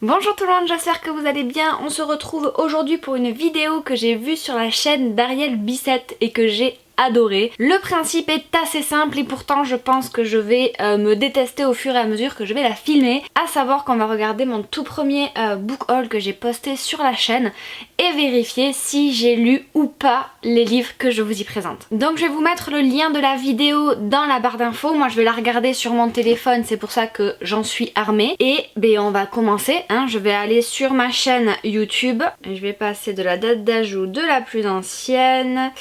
Bonjour tout le monde, j'espère que vous allez bien. On se retrouve aujourd'hui pour une vidéo que j'ai vue sur la chaîne d'Ariel Bissette et que j'ai adoré. Le principe est assez simple et pourtant je pense que je vais me détester au fur et à mesure que je vais la filmer. À savoir qu'on va regarder mon tout premier book haul que j'ai posté sur la chaîne et vérifier si j'ai lu ou pas les livres que je vous y présente. Donc je vais vous mettre le lien de la vidéo dans la barre d'infos. Moi je vais la regarder sur mon téléphone, c'est pour ça que j'en suis armée. Et ben, on va commencer. Je vais aller sur ma chaîne YouTube. Je vais passer de la date d'ajout de la plus ancienne.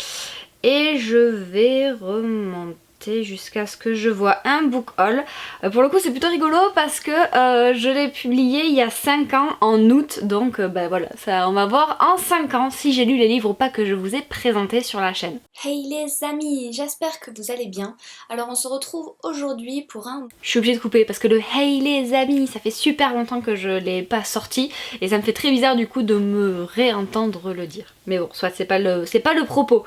Et je vais remonter jusqu'à ce que je vois un book haul. Pour le coup c'est plutôt rigolo parce que je l'ai publié il y a 5 ans en août. Donc ben voilà, ça, on va voir en 5 ans si j'ai lu les livres ou pas que je vous ai présentés sur la chaîne. Hey les amis, j'espère que vous allez bien. Alors on se retrouve aujourd'hui pour un... Je suis obligée de couper parce que le hey les amis, ça fait super longtemps que je l'ai pas sorti. Et ça me fait très bizarre du coup de me réentendre le dire. Mais bon, soit c'est pas le propos.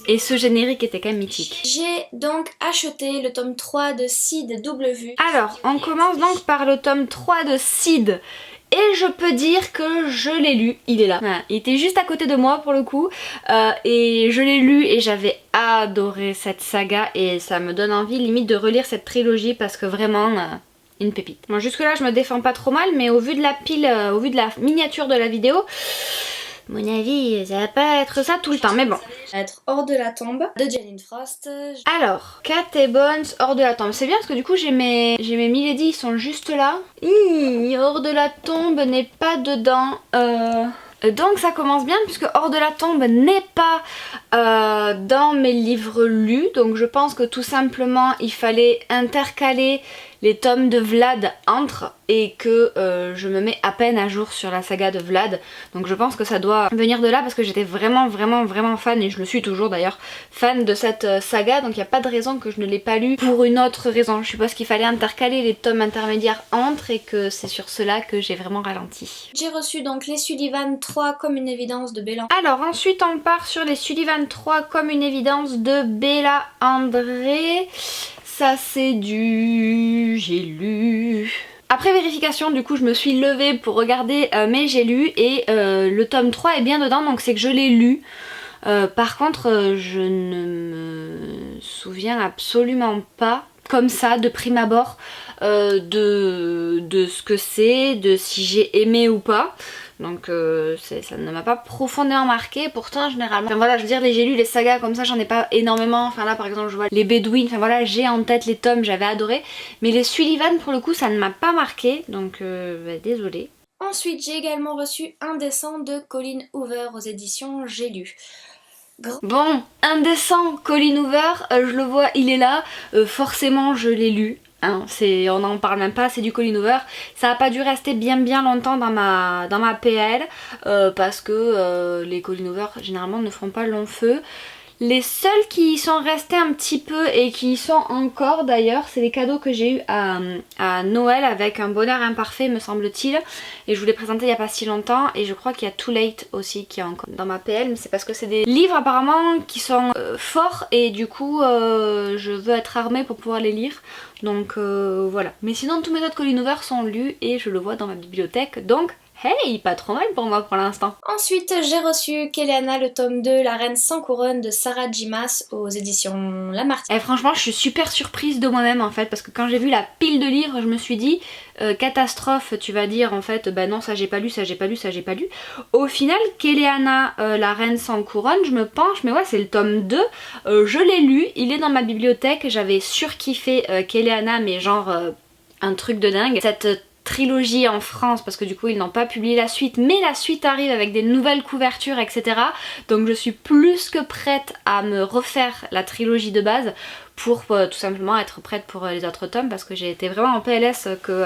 Et ce générique était quand même mythique. J'ai donc acheté le tome 3 de Sid W. Alors, on commence donc par le tome 3 de Sid. Et je peux dire que je l'ai lu, il est là. Voilà. Il était juste à côté de moi pour le coup. Et je l'ai lu et j'avais adoré cette saga. Et ça me donne envie limite de relire cette trilogie parce que vraiment... une pépite. Bon, jusque là je me défends pas trop mal, mais au vu de la pile, au vu de la miniature de la vidéo, mon avis, ça va pas être ça tout le temps, mais bon. Être hors de la tombe de Janine Frost. Alors, Cat et Bones, hors de la tombe. C'est bien parce que du coup j'ai mes Milady, ils sont juste là. Hors de la tombe n'est pas dedans. Donc ça commence bien puisque Hors de la tombe n'est pas dans mes livres lus. Donc je pense que tout simplement il fallait intercaler les tomes de Vlad entre et que je me mets à peine à jour sur la saga de Vlad. Donc je pense que ça doit venir de là parce que j'étais vraiment fan, et je le suis toujours d'ailleurs, fan de cette saga. Donc il n'y a pas de raison que je ne l'ai pas lu pour une autre raison. Je suppose qu'il fallait intercaler les tomes intermédiaires entre et que c'est sur cela que j'ai vraiment ralenti. J'ai reçu donc les Sullivan 3 comme une évidence de Bella. Alors ensuite on part sur les Sullivan 3 comme une évidence de Bella André. Ça c'est du... j'ai lu... Après vérification du coup je me suis levée pour regarder mais j'ai lu et le tome 3 est bien dedans, donc c'est que je l'ai lu. Par contre je ne me souviens absolument pas comme ça de prime abord de ce que c'est, de si j'ai aimé ou pas. Donc ça ne m'a pas profondément marqué. Pourtant généralement, enfin voilà, je veux dire, j'ai lu les sagas comme ça, j'en ai pas énormément. Enfin là par exemple je vois les Bédouines, enfin voilà, j'ai en tête les tomes, j'avais adoré. Mais les Sullivan pour le coup ça ne m'a pas marqué, donc désolée. Ensuite j'ai également reçu Indécent de Colleen Hoover aux éditions J'ai lu. Bon, Indécent, Colleen Hoover, je le vois, il est là, forcément je l'ai lu. On n'en parle même pas, c'est du Colleen Hoover. Ça a pas dû rester bien longtemps dans ma PL parce que les Colleen Hoover généralement ne font pas long feu. Les seuls qui y sont restés un petit peu et qui y sont encore d'ailleurs, c'est les cadeaux que j'ai eu à Noël avec Un bonheur imparfait me semble-t-il. Et je vous l'ai présenté il n'y a pas si longtemps et je crois qu'il y a Too Late aussi qui est encore dans ma PL. Mais c'est parce que c'est des livres apparemment qui sont forts et du coup je veux être armée pour pouvoir les lire. Donc voilà. Mais sinon tous mes autres Colleen Hoover sont lus et je le vois dans ma bibliothèque. Donc hey, pas trop mal pour moi pour l'instant. Ensuite, j'ai reçu Kéléana, le tome 2, La Reine sans couronne de Sarah J. Maas aux éditions Lamartine. Et franchement, je suis super surprise de moi-même en fait, parce que quand j'ai vu la pile de livres, je me suis dit catastrophe, tu vas dire en fait, bah non, ça j'ai pas lu, ça j'ai pas lu, ça j'ai pas lu. Au final, Kéléana, La Reine sans couronne, je me penche, mais ouais, c'est le tome 2, je l'ai lu, il est dans ma bibliothèque, j'avais surkiffé Kéléana, mais genre un truc de dingue. Cette trilogie en France parce que du coup ils n'ont pas publié la suite, mais la suite arrive avec des nouvelles couvertures etc, donc je suis plus que prête à me refaire la trilogie de base pour tout simplement être prête pour les autres tomes parce que j'ai été vraiment en PLS que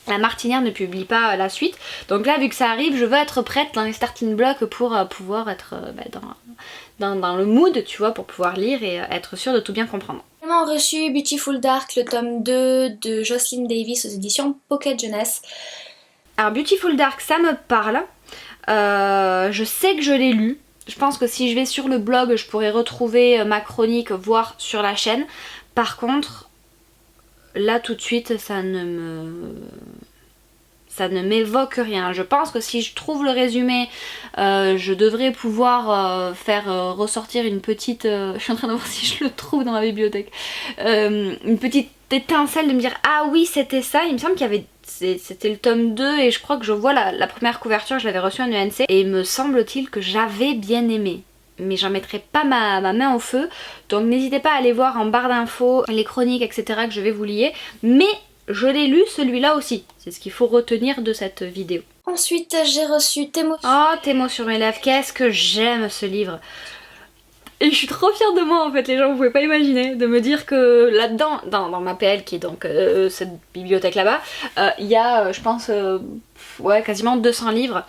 la Martinière ne publie pas la suite, donc là vu que ça arrive je veux être prête dans les starting blocks pour pouvoir être dans le mood tu vois, pour pouvoir lire et être sûre de tout bien comprendre. J'ai également reçu Beautiful Dark, le tome 2 de Jocelyn Davis aux éditions Pocket Jeunesse. Alors Beautiful Dark ça me parle, je sais que je l'ai lu. Je pense que si je vais sur le blog je pourrais retrouver ma chronique, voire sur la chaîne. Par contre là tout de suite ça ça ne m'évoque rien. Je pense que si je trouve le résumé, je devrais pouvoir faire ressortir une petite... je suis en train de voir si je le trouve dans ma bibliothèque. Une petite étincelle de me dire ah oui c'était ça. Il me semble qu'il y avait... C'était le tome 2 et je crois que je vois la première couverture, je l'avais reçue en ENC. Et il me semble-t-il que j'avais bien aimé. Mais j'en mettrai pas ma main au feu. Donc n'hésitez pas à aller voir en barre d'infos les chroniques etc. que je vais vous lier. Mais je l'ai lu celui-là aussi. C'est ce qu'il faut retenir de cette vidéo. Ensuite j'ai reçu Tes mots. Oh Tes mots sur mes lèvres, qu'est-ce que j'aime ce livre. Et je suis trop fière de moi en fait, les gens vous pouvez pas imaginer, de me dire que là-dedans, dans ma PL qui est donc cette bibliothèque là-bas, il y a je pense ouais, quasiment 200 livres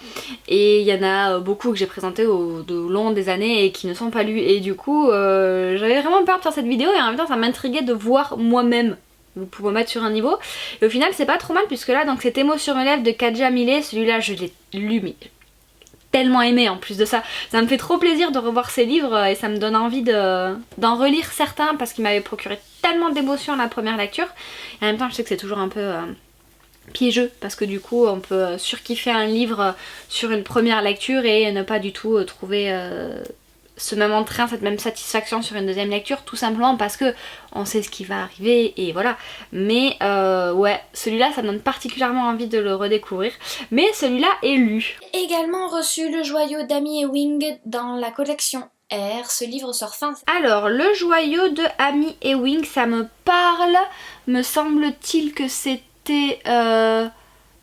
et il y en a beaucoup que j'ai présentés au long des années et qui ne sont pas lus et du coup j'avais vraiment peur de faire cette vidéo et en même temps ça m'intriguait de voir moi-même. Vous pouvez mettre sur un niveau et au final c'est pas trop mal puisque là donc c'est Tes mots sur mes lèvres de Kadja Millet, celui-là je l'ai lu mais tellement aimé en plus de ça. Ça me fait trop plaisir de revoir ces livres et ça me donne envie d'en relire certains parce qu'ils m'avaient procuré tellement d'émotions à la première lecture. Et en même temps je sais que c'est toujours un peu piégeux parce que du coup on peut surkiffer un livre sur une première lecture et ne pas du tout trouver ce même entrain, cette même satisfaction sur une deuxième lecture, tout simplement parce que on sait ce qui va arriver et voilà. Mais ouais, celui-là ça me donne particulièrement envie de le redécouvrir. Mais celui-là est lu. Également reçu Le joyau d'Amy Ewing dans la collection R. Ce livre sort fin. Alors, Le joyau de Amy Ewing, ça me parle. Me semble-t-il que c'était...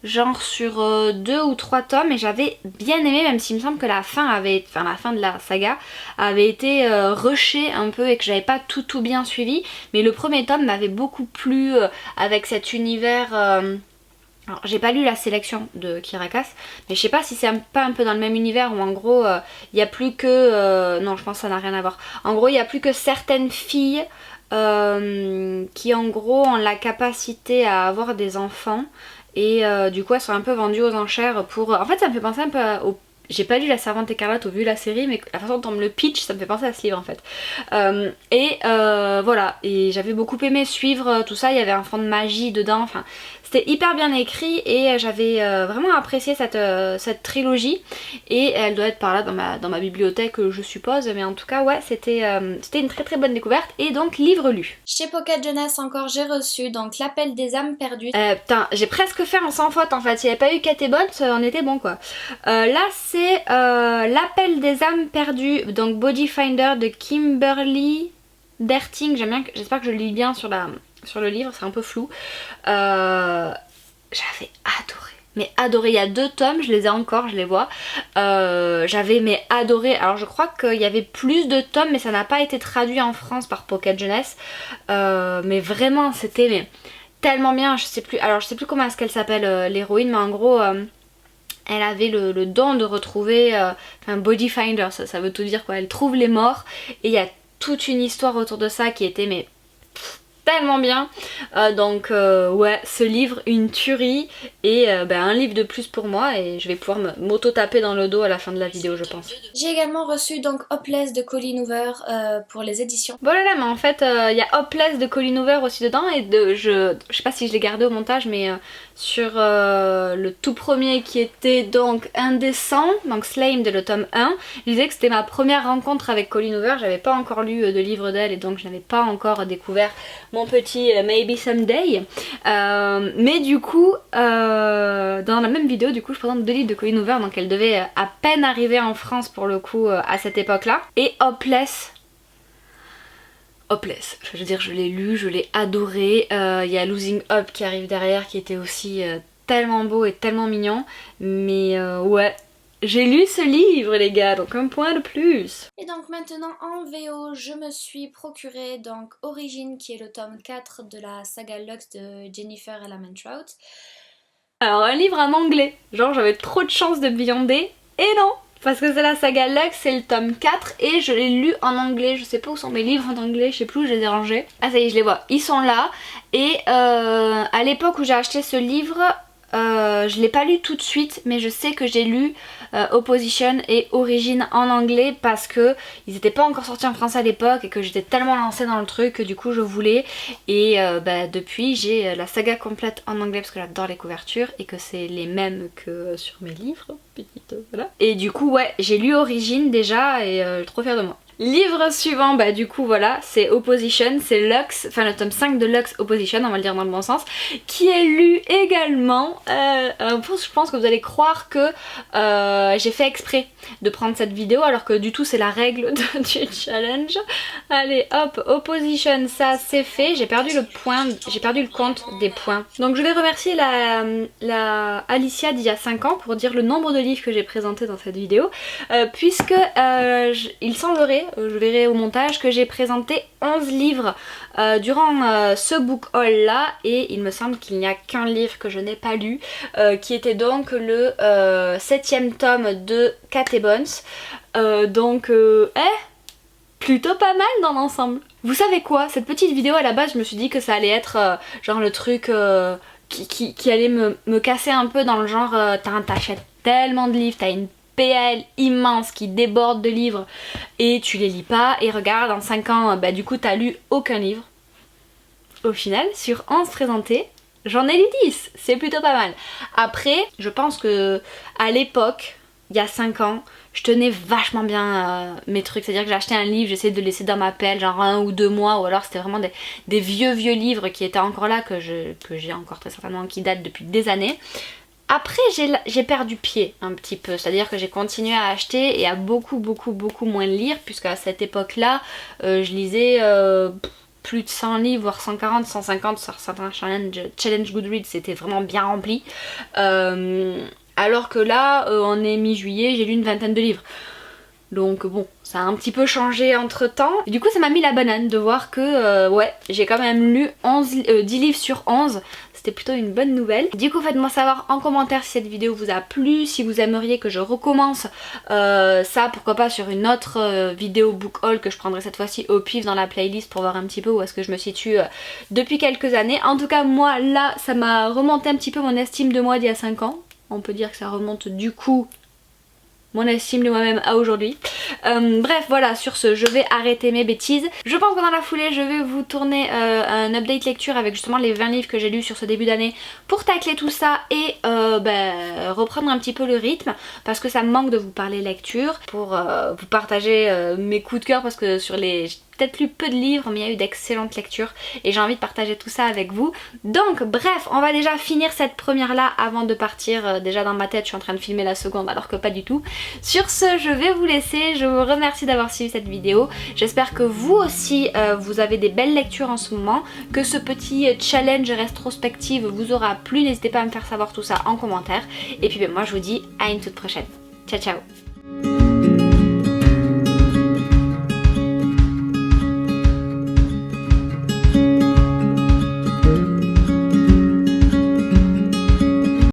genre sur 2 ou 3 tomes et j'avais bien aimé même s'il me semble que la fin de la saga avait été rushée un peu et que j'avais pas tout bien suivi, mais le premier tome m'avait beaucoup plu avec cet univers alors j'ai pas lu la sélection de Kirakas mais je sais pas si c'est pas un peu dans le même univers où en gros il y a plus que non je pense que ça n'a rien à voir, en gros il y a plus que certaines filles qui en gros ont la capacité à avoir des enfants. Et du coup elles sont un peu vendues aux enchères pour... En fait ça me fait penser un peu au... J'ai pas lu La Servante Écarlate ou vu la série mais la façon dont on me le pitch ça me fait penser à ce livre en fait. Voilà, et j'avais beaucoup aimé suivre tout ça, il y avait un fond de magie dedans, enfin c'était hyper bien écrit et j'avais vraiment apprécié cette trilogie et elle doit être par là dans ma bibliothèque je suppose, mais en tout cas ouais c'était une très bonne découverte et donc livre lu. Chez Pocket Jeunesse encore j'ai reçu donc L'Appel des âmes perdues. Putain j'ai presque fait en sans faute en fait, s'il n'y avait pas eu Kate et Bones on était bon quoi. Là c'est L'Appel des âmes perdues, donc Body Finder de Kimberly Derting, j'espère que je le lis bien sur le livre, c'est un peu flou. J'avais adoré, mais adoré, il y a 2 tomes, je les ai encore, je les vois. J'avais adoré, alors je crois qu'il y avait plus de tomes mais ça n'a pas été traduit en France par Pocket Jeunesse. Mais vraiment c'était tellement bien, je sais plus comment est-ce qu'elle s'appelle l'héroïne, mais en gros... elle avait le don de retrouver un body finder, ça veut tout dire quoi, elle trouve les morts et il y a toute une histoire autour de ça qui était tellement bien. Donc ouais, ce livre, une tuerie et un livre de plus pour moi et je vais pouvoir m'auto-taper dans le dos à la fin de la vidéo je pense. J'ai également reçu donc Hopeless de Colleen Hoover pour les éditions. Bon là mais en fait il y a Hopeless de Colleen Hoover aussi dedans et je sais pas si je l'ai gardé au montage mais sur le tout premier qui était donc Indécent, donc Slame de le tome 1, je disais que c'était ma première rencontre avec Colleen Hoover, j'avais pas encore lu de livre d'elle et donc je n'avais pas encore découvert mon petit Maybe Someday. Mais du coup, dans la même vidéo, du coup, je présente 2 livres de Colleen Hoover, donc elle devait à peine arriver en France pour le coup à cette époque-là. Et Hopeless, je veux dire, je l'ai lu, je l'ai adoré. Il y a Losing Up qui arrive derrière, qui était aussi tellement beau et tellement mignon. Mais ouais. J'ai lu ce livre les gars, donc un point de plus. Et donc maintenant en VO, je me suis procuré donc Origine qui est le tome 4 de la saga Lux de Jennifer Trout. Alors un livre en anglais, genre j'avais trop de chance de viander, et non, parce que c'est la saga Lux, c'est le tome 4 et je l'ai lu en anglais, je sais pas où sont mes livres en anglais, je sais plus où je les ai rangés. Ah ça y est, je les vois, ils sont là et à l'époque où j'ai acheté ce livre... je l'ai pas lu tout de suite, mais je sais que j'ai lu Opposition et Origin en anglais parce que ils étaient pas encore sortis en français à l'époque et que j'étais tellement lancée dans le truc que du coup je voulais. Et depuis j'ai la saga complète en anglais parce que j'adore les couvertures et que c'est les mêmes que sur mes livres. Voilà. Et du coup ouais, j'ai lu Origin déjà et trop fière de moi. Livre suivant, bah du coup voilà, c'est Opposition, c'est Lux, enfin le tome 5 de Lux Opposition, on va le dire dans le bon sens, qui est lu également. Je pense que vous allez croire que j'ai fait exprès de prendre cette vidéo alors que du tout c'est la règle du challenge. Allez hop, Opposition, ça c'est fait, j'ai perdu le compte des points. Donc je vais remercier la Alicia d'il y a 5 ans pour dire le nombre de livres que j'ai présenté dans cette vidéo, puisque il semblerait, je verrai au montage, que j'ai présenté 11 livres durant ce book haul là, et il me semble qu'il n'y a qu'un livre que je n'ai pas lu, qui était donc le 7ème tome de Cat et Bones. Plutôt pas mal dans l'ensemble. Vous savez quoi, cette petite vidéo à la base je me suis dit que ça allait être genre le truc qui allait me casser un peu dans le genre t'achètes tellement de livres, t'as une PL immense qui déborde de livres et tu les lis pas et regarde en 5 ans bah du coup t'as lu aucun livre. Au final sur 11 présentés j'en ai lu 10, c'est plutôt pas mal. Après je pense que à l'époque, il y a 5 ans, je tenais vachement bien mes trucs, c'est à dire que j'ai acheté un livre, j'essayais de le laisser dans ma pelle genre 1 ou 2 mois, ou alors c'était vraiment des vieux livres qui étaient encore là, que j'ai encore très certainement, qui datent depuis des années. Après j'ai perdu pied un petit peu, c'est à dire que j'ai continué à acheter et à beaucoup moins lire, puisque à cette époque là je lisais plus de 100 livres, voire 140, 150 sur certains challenge Goodreads, c'était vraiment bien rempli. Alors que là, on est mi-juillet, j'ai lu une 20aine de livres. Donc bon, ça a un petit peu changé entre temps. Et du coup ça m'a mis la banane de voir que ouais, j'ai quand même lu 10 livres sur 11. C'était plutôt une bonne nouvelle. Du coup faites-moi savoir en commentaire si cette vidéo vous a plu, si vous aimeriez que je recommence ça, pourquoi pas sur une autre vidéo book haul que je prendrai cette fois-ci au pif dans la playlist pour voir un petit peu où est-ce que je me situe depuis quelques années. En tout cas moi là ça m'a remonté un petit peu mon estime de moi d'il y a 5 ans. On peut dire que ça remonte du coup mon estime de moi-même à aujourd'hui. Bref voilà, sur ce je vais arrêter mes bêtises. Je pense que dans la foulée je vais vous tourner un update lecture avec justement les 20 livres que j'ai lus sur ce début d'année pour tacler tout ça et reprendre un petit peu le rythme, parce que ça me manque de vous parler lecture, pour vous partager mes coups de cœur, parce que sur les... peut-être lu peu de livres mais il y a eu d'excellentes lectures et j'ai envie de partager tout ça avec vous. Donc bref, on va déjà finir cette première là avant de partir. Déjà dans ma tête je suis en train de filmer la seconde alors que pas du tout. Sur ce je vais vous laisser, je vous remercie d'avoir suivi cette vidéo. J'espère que vous aussi vous avez des belles lectures en ce moment, que ce petit challenge rétrospective vous aura plu. N'hésitez pas à me faire savoir tout ça en commentaire et puis moi je vous dis à une toute prochaine. Ciao ciao.